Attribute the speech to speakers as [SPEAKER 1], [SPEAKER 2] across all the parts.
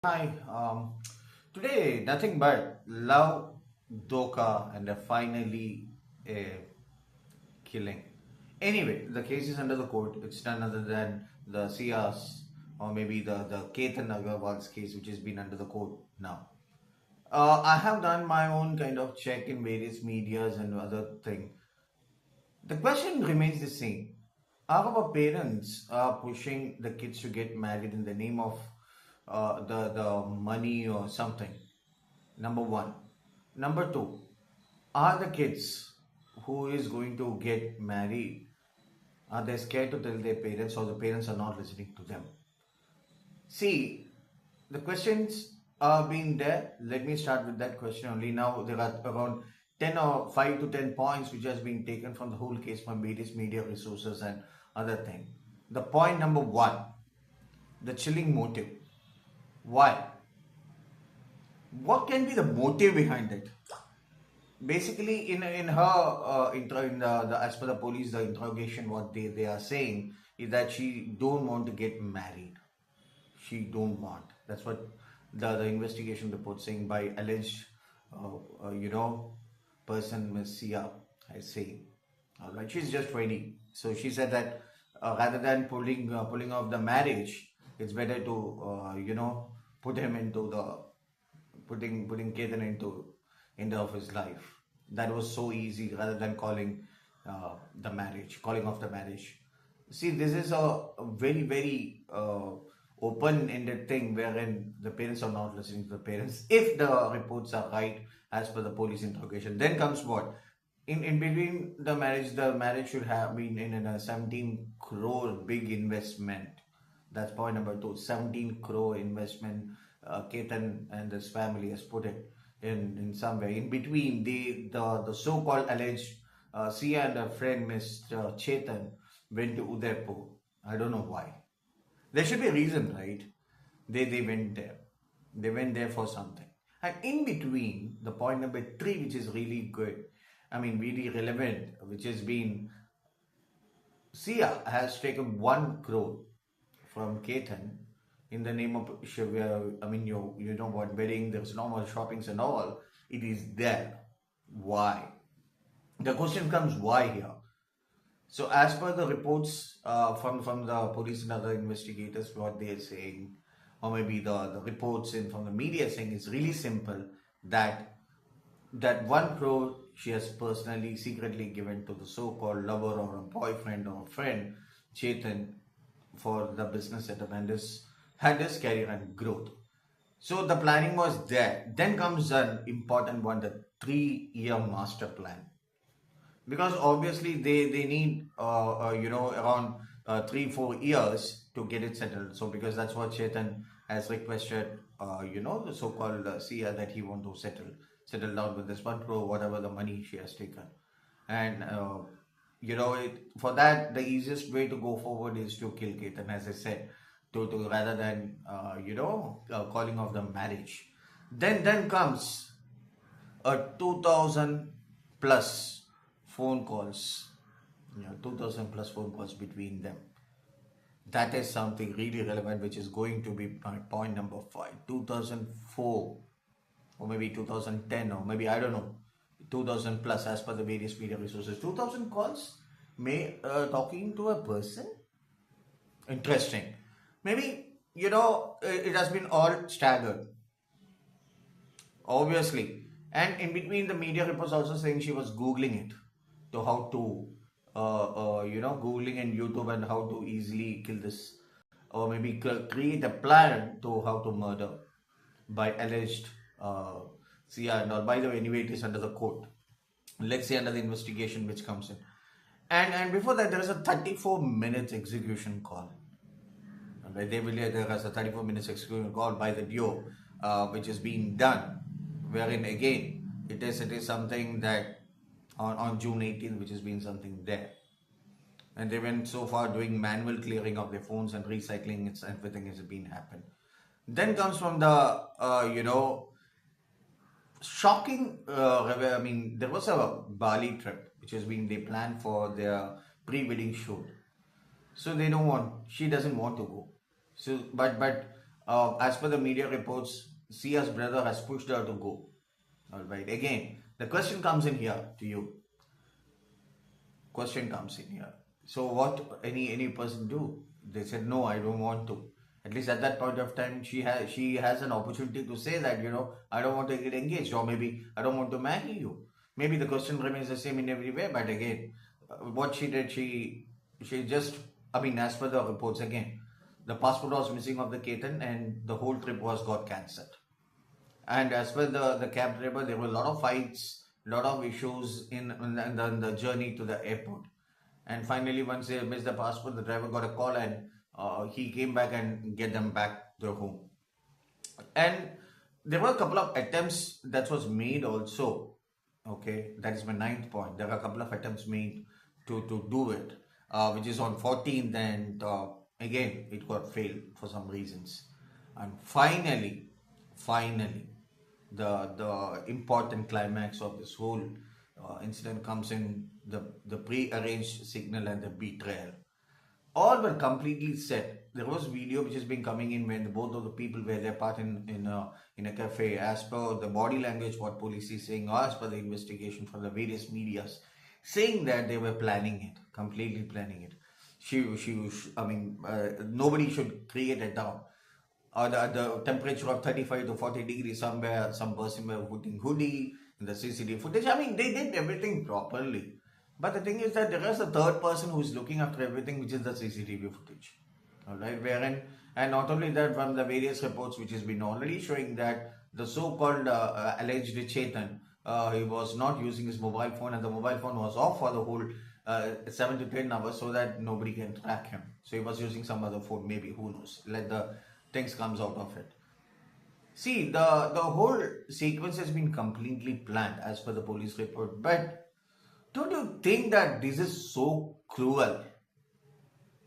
[SPEAKER 1] Hi, today nothing but love, doka, and finally a killing. Anyway, the case is under the court. It's none other than the Sia's or maybe the Ketan Agarwal's case, which has been under the court now. I have done my own kind of check in various medias and other thing. The question remains the same. Are our parents pushing the kids to get married in the name of the money or something? Number one. Number two, are the kids who is going to get married, are they scared to tell their parents or the parents are not listening to them? See, the questions are being there. Let me start with that question only. Now there are around 10 or 5 to 10 points which has been taken from the whole case from various media resources and other thing. The point number one, the chilling motive. Why? What can be the motive behind it? Basically, in her as per the police, the interrogation, what they are saying is that she don't want to get married. She don't want. That's what the investigation report saying by alleged, person Miss Sia is saying. All right, she's just 20, so she said that rather than pulling off the marriage, it's better to put him into the putting Ketan into of his life. That was so easy rather than calling off the marriage. See, this is a very open-ended thing wherein the parents are not listening to the parents. If the reports are right as per the police interrogation, then comes what? In between the marriage should have been in a 17 crore big investment. That's point number two. 17 crore investment. Ketan and his family has put it in some way. In between, the so-called alleged Sia and her friend Mr. Chetan went to Udaipur. I don't know why. There should be a reason, right? They went there. They went there for something. And in between, the point number three, which is really good, I mean, really relevant, which has been Sia has taken 1 crore from Ketan in the name of I mean, you know what, wedding, there's no more shoppings and all. It is there. Why? The question comes, why here? So, as per the reports from the police and other investigators, what they are saying, or maybe the reports in from the media saying, it's really simple that 1 crore she has personally secretly given to the so-called lover or a boyfriend or a friend, Chetan, for the business setup and his career and growth. So the planning was there. Then comes an important one, the 3-year master plan. Because obviously they need around 3-4 years to get it settled. So because that's what Chetan has requested, the so-called Sia, that he want to settle down with this 1 crore, whatever the money she has taken. And for that, the easiest way to go forward is to kill Ketan, as I said, to rather than calling off the marriage. Then comes a 2,000 plus phone calls. 2,000 plus phone calls between them. That is something really relevant, which is going to be my point number 5. 2004 or maybe 2010 or maybe I don't know, 2000 plus as per the various media resources. 2000 calls talking to a person. Interesting. Maybe it has been all staggered, obviously, and in between the media reports also saying she was googling it to how to googling in YouTube and how to easily kill this, or maybe create a plan to how to murder by alleged Sia and all. By the way, anyway, it is under the court. Let's say under the investigation which comes in. And before that, there is a 34 minutes execution call. Right? There is a 34 minutes execution call by the duo, which is being done, wherein again it is something that on June 18th, which has been something there. And they went so far doing manual clearing of their phones and recycling. Everything has been happened. Then comes from the shocking. I mean, there was a Bali trip which has been they planned for their pre-wedding shoot. So she doesn't want to go. So, but As per the media reports, Sia's brother has pushed her to go. All right. Again, the question comes in here to you. Question comes in here. So what any person do? They said no, I don't want to. At least at that point of time, she has an opportunity to say that I don't want to get engaged, or maybe I don't want to marry you. Maybe the question remains the same in every way, but again, what she did, she just, I mean, as per the reports again, the passport was missing of the Ketan, and the whole trip was got cancelled. And as per the cab driver, there were a lot of fights, a lot of issues in the journey to the airport. And finally, once they missed the passport, the driver got a call, and he came back and get them back to home. And there were a couple of attempts that was made also. Okay, that is my ninth point. There are a couple of attempts made to do it, which is on 14th, and again it got failed for some reasons. And finally, the important climax of this whole incident comes in the pre-arranged signal and the betrayal. All were completely set. There was video which has been coming in when both of the people were there part in a cafe. As per the body language, what police is saying, or as per the investigation from the various medias, saying that they were planning it, completely planning it. I mean, nobody should create a doubt. The temperature of 35 to 40 degrees somewhere, some person were putting hoodie in the CCTV footage. I mean, they did everything properly. But the thing is that there is a third person who is looking after everything, which is the CCTV footage. Alright, wherein, and not only that, from the various reports which has been already showing that the so-called alleged Chetan, he was not using his mobile phone, and the mobile phone was off for the whole 7 to 10 hours so that nobody can track him. So he was using some other phone, maybe, who knows. Let the things comes out of it. See, the whole sequence has been completely planned as per the police report. But don't you think that this is so cruel?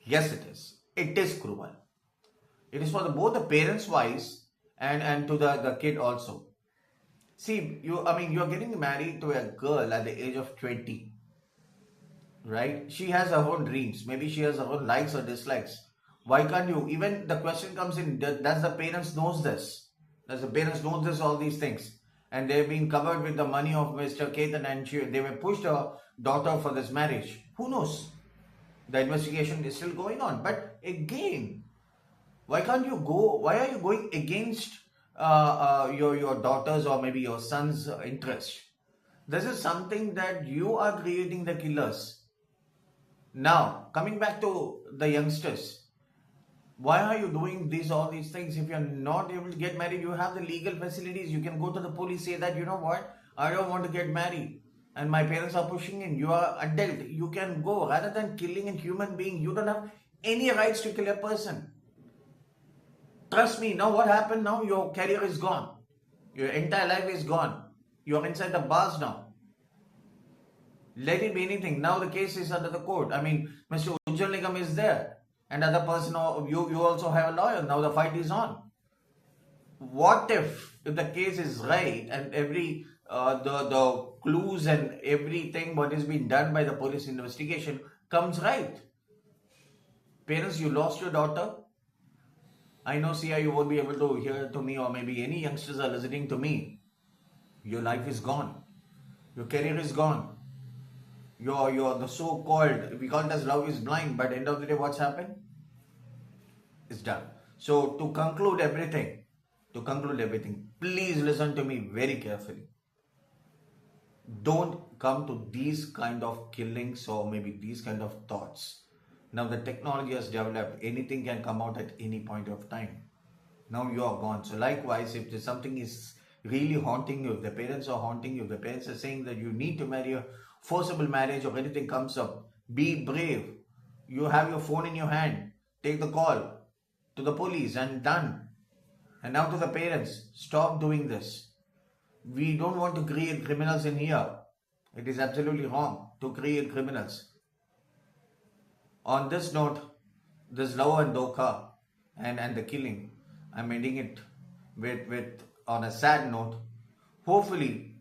[SPEAKER 1] Yes, it is. It is cruel. It is for both the parents' wise and to the kid also. See, you're getting married to a girl at the age of 20, right? She has her own dreams. Maybe she has her own likes or dislikes. Why can't you? Even the question comes in, does the parents knows this? Does the parents know this, all these things? And they've been covered with the money of Mr. Ketan, and they were pushed her daughter for this marriage. Who knows? The investigation is still going on. But again, why can't you go? Why are you going against your daughter's or maybe your son's interest? This is something that you are creating the killers. Now, coming back to the youngsters. Why are you doing all these things? If you're not able to get married, you have the legal facilities. You can go to the police, say that, you know what, I don't want to get married and my parents are pushing in. You are adult. You can go. Rather than killing a human being, you don't have any rights to kill a person. Trust me, now what happened now? Your career is gone. Your entire life is gone. You're inside the bars now. Let it be anything. Now the case is under the court. I mean, Mr. Ujjwal Nigam is there. And other person, you also have a lawyer. Now the fight is on. What if the case is right and every the clues and everything what is being done by the police investigation comes right? Parents, you lost your daughter. I know, Sia, you won't be able to hear to me, or maybe any youngsters are listening to me. Your life is gone. Your career is gone. You're the so-called, we call it as love is blind, but end of the day, what's happened? It's done. So to conclude everything, please listen to me very carefully. Don't come to these kind of killings or maybe these kind of thoughts. Now the technology has developed. Anything can come out at any point of time. Now you are gone. So likewise, if there's something is really haunting you, if the parents are haunting you, if the parents are saying that you need to marry, a forcible marriage or anything comes up, be brave. You have your phone in your hand. Take the call to the police and done. And now to the parents, stop doing this. We don't want to create criminals in here. It is absolutely wrong to create criminals. On this note, this love and dokha and the killing, I'm ending it with on a sad note. Hopefully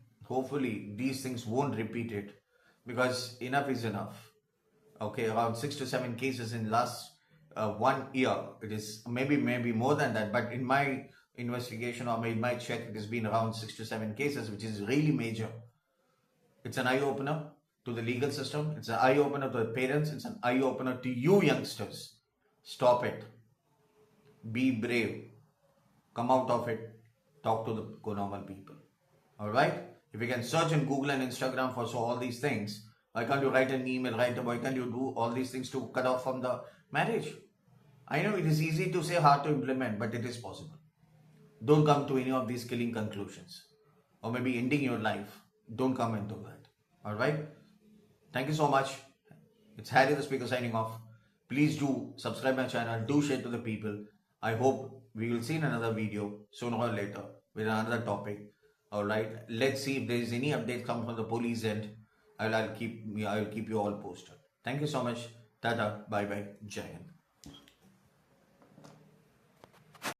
[SPEAKER 1] these things won't repeat it, because enough is enough. Okay, around 6 to 7 cases in last 1 year. It is maybe more than that, but in my investigation or in my check, it has been around 6 to 7 cases, which is really major. It's an eye opener to the legal system. It's an eye opener to the parents. It's an eye opener to you youngsters. Stop it. Be brave. Come out of it. Talk to the normal people. All right. If you can search in Google and Instagram for all these things, why can't you write an email? Why can't you do all these things to cut off from the marriage? I know it is easy to say, hard to implement, but it is possible. Don't come to any of these killing conclusions, or maybe ending your life. Don't come into that. All right. Thank you so much. It's Harry the Speaker signing off. Please do subscribe my channel. Do share to the people. I hope we will see in another video sooner or later with another topic. All right. Let's see if there is any update come from the police end. I will keep you all posted. Thank you so much. Tata. Bye bye. Jai Hind.